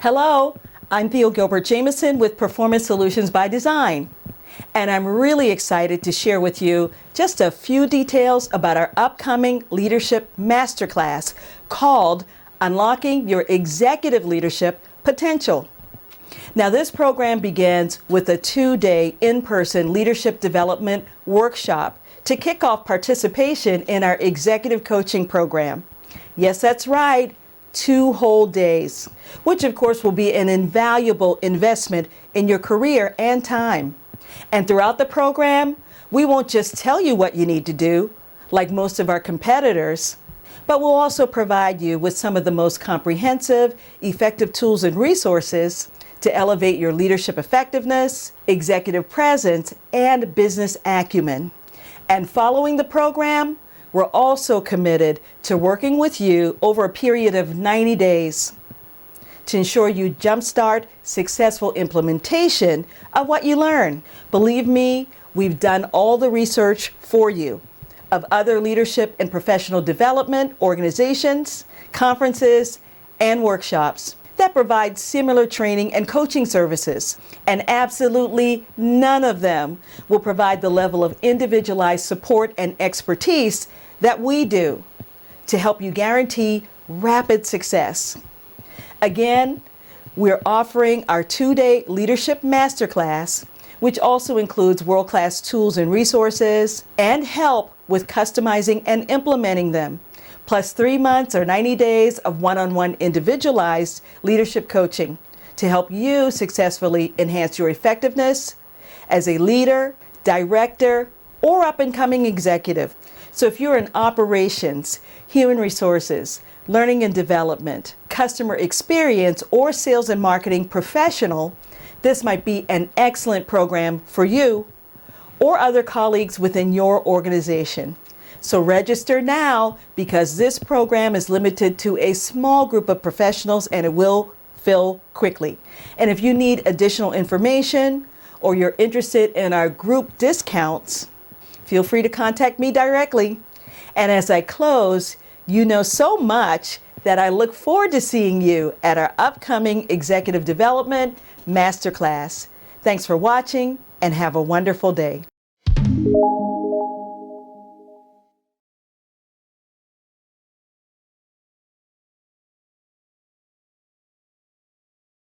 Hello, I'm Theo Gilbert-Jamison with Performance Solutions by Design, and I'm really excited to share with you just a few details about our upcoming leadership masterclass called Unlocking Your Executive Leadership Potential. Now, this program begins with a 2-day in-person leadership development workshop to kick off participation in our executive coaching program. Yes, that's right. 2 whole days, which of course will be an invaluable investment in your career and time. And throughout the program, we won't just tell you what you need to do, like most of our competitors, but we'll also provide you with some of the most comprehensive, effective tools and resources to elevate your leadership effectiveness, executive presence, and business acumen. And following the program, we're also committed to working with you over a period of 90 days to ensure you jumpstart successful implementation of what you learn. Believe me, we've done all the research for you of other leadership and professional development organizations, conferences, and workshops that provide similar training and coaching services. And absolutely none of them will provide the level of individualized support and expertise that we do to help you guarantee rapid success. Again, we're offering our 2-day leadership masterclass, which also includes world-class tools and resources and help with customizing and implementing them, plus 3 months or 90 days of one-on-one individualized leadership coaching to help you successfully enhance your effectiveness as a leader, director, or up-and-coming executive. So if you're in operations, human resources, learning and development, customer experience, or sales and marketing professional, this might be an excellent program for you or other colleagues within your organization. So register now, because this program is limited to a small group of professionals and it will fill quickly. And if you need additional information or you're interested in our group discounts, feel free to contact me directly. And as I close, you know so much that I look forward to seeing you at our upcoming Executive Development Masterclass. Thanks for watching and have a wonderful day.